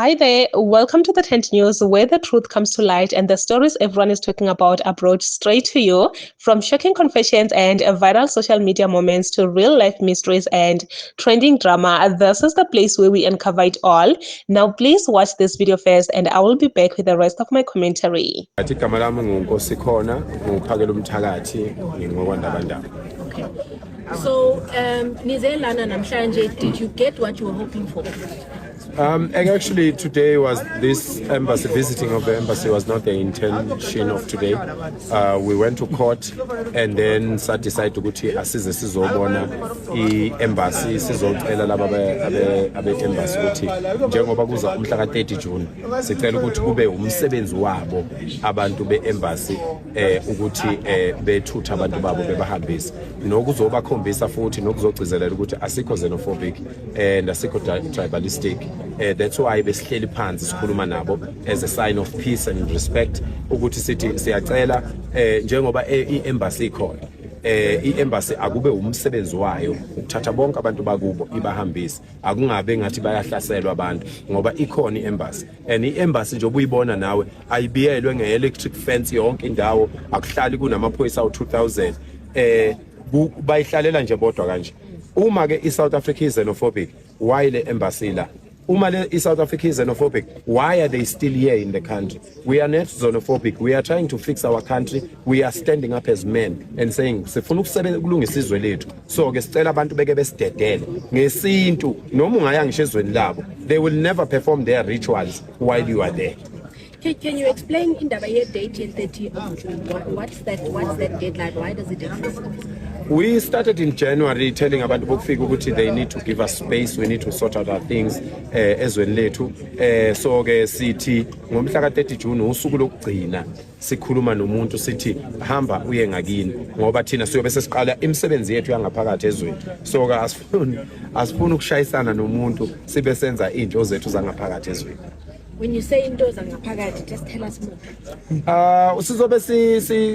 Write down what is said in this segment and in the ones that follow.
Hi there, welcome to the Tent News, where the truth comes to light and the stories everyone is talking about are brought straight to you. From shocking confessions and viral social media moments to real life mysteries and trending drama, this is the place where we uncover it all. Now, please watch this video first, and I will be back with the rest of my commentary. Igama lami nguNkosikhona ngiphakela umthakathi ngingokwaNdabandaba. Okay. So, nize lana namhlanje, did you get what you were hoping for? And actually today was this embassy, visiting of the embassy was not the intention of today. We went to court and then decided ukuthi asize sizobona i-embassy sizocela laba abe-embassy ukuthi njengoba kuza umhla ka-30 June sicela ukuthi kube umsebenzi wabo abantu be-embassy ukuthi bethutha abantu babo bebahambisa nokuzobakhombisa futhi nokuzogcizelela ukuthi asikho xenophobic and asikho tribalistic. That's why besihleli phansi sikhuluma nabo as a sign of peace and respect ukuthi sithi siyacela njengoba i-embassy ikhona i-embassy akube umsebenzi wayo ukuthatha bonke abantu bakubo ibahambise akungabe ngathi bayahlaselwa abantu ngoba ikhona i-embassy and i-embassy nje obuyibona nawe ayibiyelwe nge-electric fence yonke indawo akuhlali kunamaphoyisa awu-2000 bayihlalela nje bodwa kanje. Uma ke i-South Africa is xenophobic, why le embassy la? Uma South Africa is xenophobic, why are they still here in the country? We are not xenophobic. We are trying to fix our country. We are standing up as men and saying, sifuna ukulungisa izwe lethu. So ke sicela abantu beke besidedele ngesintu noma ungaya ngisho ezweni labo. They will never perform their rituals while you are there. Can you explain indaba ye-date ye-30 of June? What's that deadline? Why does it exist? We started in January telling abantu bokufika ukuthi they need to give us space, we need to sort out our things ezweni lethu. So ke sithi ngomhla ka-30 June usuku lokugcina sikhuluma nomuntu sithi hamba uye ngakini ngoba thina siyobe sesiqala imisebenzi yethu yangaphakathi ezweni. So ke asifuni ukushayisana nomuntu sibe senza into zethu zangaphakathi ezweni. When you say into zangaphakathi, just tell us more. Sizobe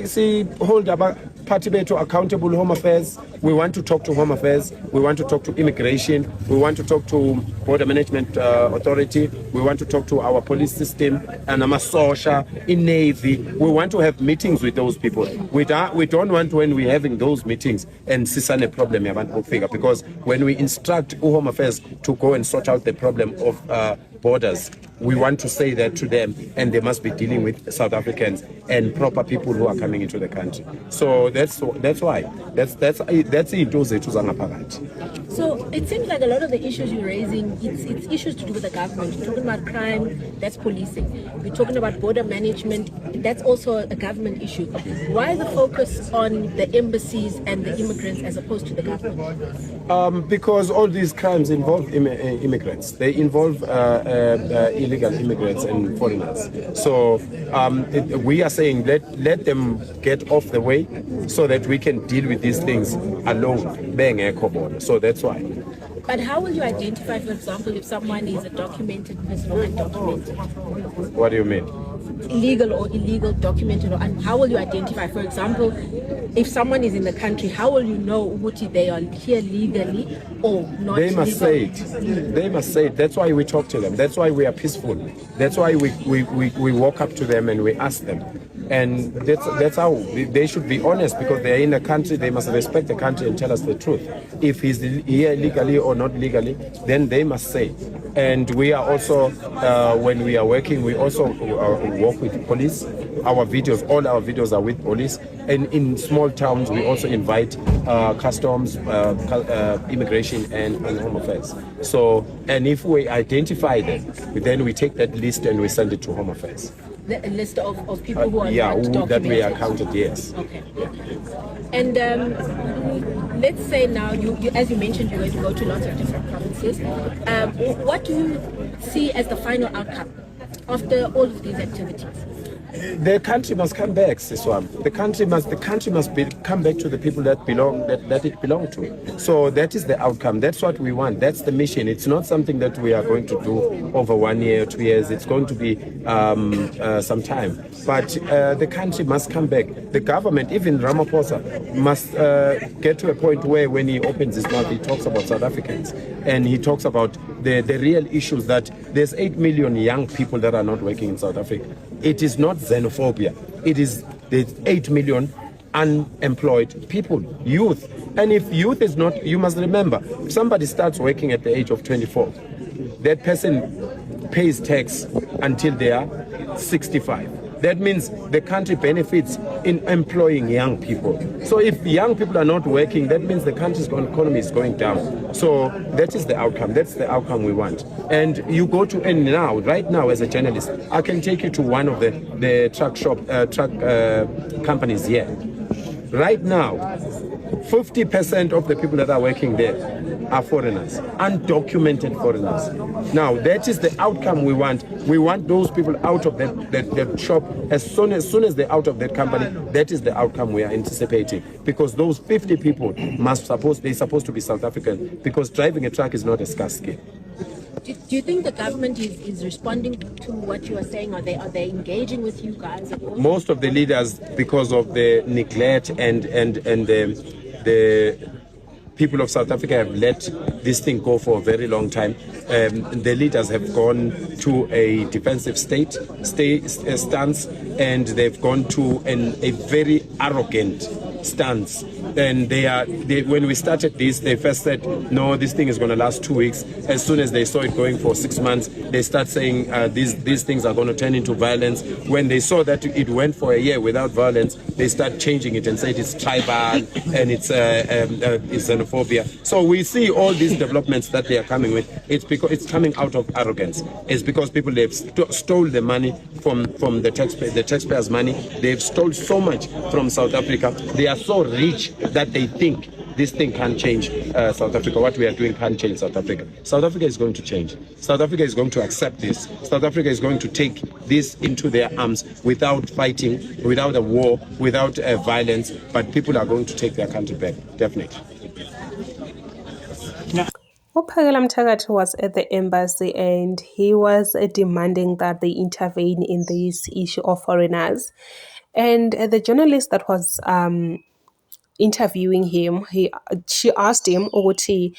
si hold abaphathi bethu accountable Home Affairs. We want to talk to Home Affairs. We want to talk to Immigration. We want to talk to Border Management Authority. We want to talk to our police system and Amasosha in Navy. We want to have meetings with those people. We don't want when we're having those meetings and sisane problem yabantu figure, because when we instruct Home Affairs to go and sort out the problem of borders, we want to say that to them, and they must be dealing with South Africans and proper people who are coming into the country. So that's why that's into zethu zangaphakathi. So it seems like a lot of the issues you're raising, it's issues to do with the government. You're talking about crime, that's policing. We're talking about border management, that's also a government issue. Why the focus on the embassies and the immigrants as opposed to the government? Because all these crimes involve immigrants. They involve illegal immigrants and foreigners. So we are saying let them get off the way so that we can deal with these things alone. So that's why. But how will you identify, for example, if someone is a documented person or undocumented? What do you mean? Legal or illegal, documented, and how will you identify? For example, if someone is in the country, how will you know what they are here legally or not? They must say it. They must say it. That's why we talk to them. That's why we are peaceful. That's why we walk up to them and we ask them. And that's how they should be honest, because they are in a country. They must respect the country and tell us the truth. If he's here legally or not legally, then they must say. And we are also, when we are working, we also work with police. All our videos are with police. And in small towns, we also invite customs, immigration, and Home Affairs. So, and if we identify them, then we take that list and we send it to Home Affairs. The list of people who are not documented. That we are counted, yes. Okay. And let's say now, you as you mentioned, you're going to go to lots of different provinces. What do you see as the final outcome after all of these activities? The country must come back, Siswam. The country must come back to the people that it belongs to. So that is the outcome. That's what we want. That's the mission. It's not something that we are going to do over 1 year or 2 years. It's going to be some time. But the country must come back. The government, even Ramaphosa, must get to a point where when he opens his mouth, he talks about South Africans and he talks about the real issues that there's 8 million young people that are not working in South Africa. It is not xenophobia. It is the 8 million unemployed people, youth. And if youth is not, you must remember, if somebody starts working at the age of 24, that person pays tax until they are 65. That means the country benefits in employing young people. So if young people are not working, that means the country's economy is going down. So that is the outcome. That's the outcome we want. And you go to, and now, right now, as a journalist, I can take you to one of the truck companies here. Right now, 50% of the people that are working there are foreigners, undocumented foreigners. Now, that is the outcome we want. We want those people out of that shop as soon as they're out of that company. That is the outcome we are anticipating, because those 50 people they're supposed to be South African, because driving a truck is not a scarce skill. Do you think the government is responding to what you are saying? Are they engaging with you guys at all? Most of the leaders, because of the neglect and the people of South Africa have let this thing go for a very long time. The leaders have gone to a defensive stance, and they've gone to a very arrogant stance. And when we started this, they first said, no, this thing is going to last 2 weeks. As soon as they saw it going for 6 months, they start saying these things are going to turn into violence. When they saw that it went for a year without violence, they start changing it and said it's tribal and it's xenophobia. So we see all these developments that they are coming with. It's because it's coming out of arrogance. It's because people have stole the money from the taxpayers' money. They've stole so much from South Africa. They are so rich that they think this thing can't change South Africa. What we are doing can't change South Africa. South Africa is going to change. South Africa is going to accept this. South Africa is going to take this into their arms without fighting, without a war, without violence. But people are going to take their country back, definitely. Uphakela Mthakathi was at the embassy, and he was demanding that they intervene in this issue of foreigners. And the journalist that was interviewing him, she asked him, Uguti,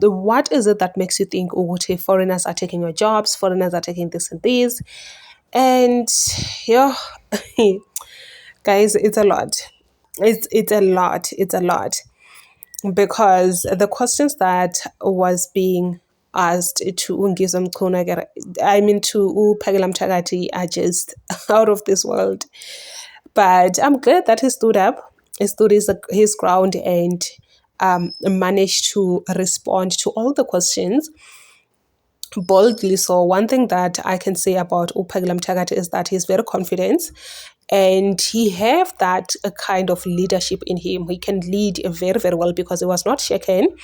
what is it that makes you think, Uguti, foreigners are taking your jobs, foreigners are taking this and this? And yeah, guys, it's a lot. It's a lot. Because the questions that was being asked to Ungizwa Mchunu, to Uphakela Mthakathi, are just out of this world. But I'm glad that he stood up, he stood his ground, and managed to respond to all the questions boldly. So one thing that I can say about Uphakela Mthakathi is that he's very confident, and he have that kind of leadership in him. He can lead very, very well, because he was not shaken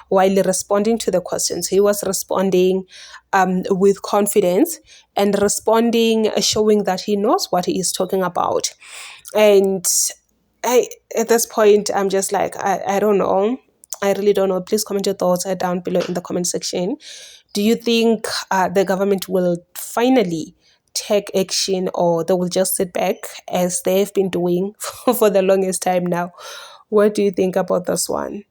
while responding to the questions. He was responding with confidence, and responding, showing that he knows what he is talking about. And at this point, I'm just like, I don't know. I really don't know. Please comment your thoughts down below in the comment section. Do you think the government will finally take action, or they will just sit back as they've been doing for the longest time now? What do you think about this one?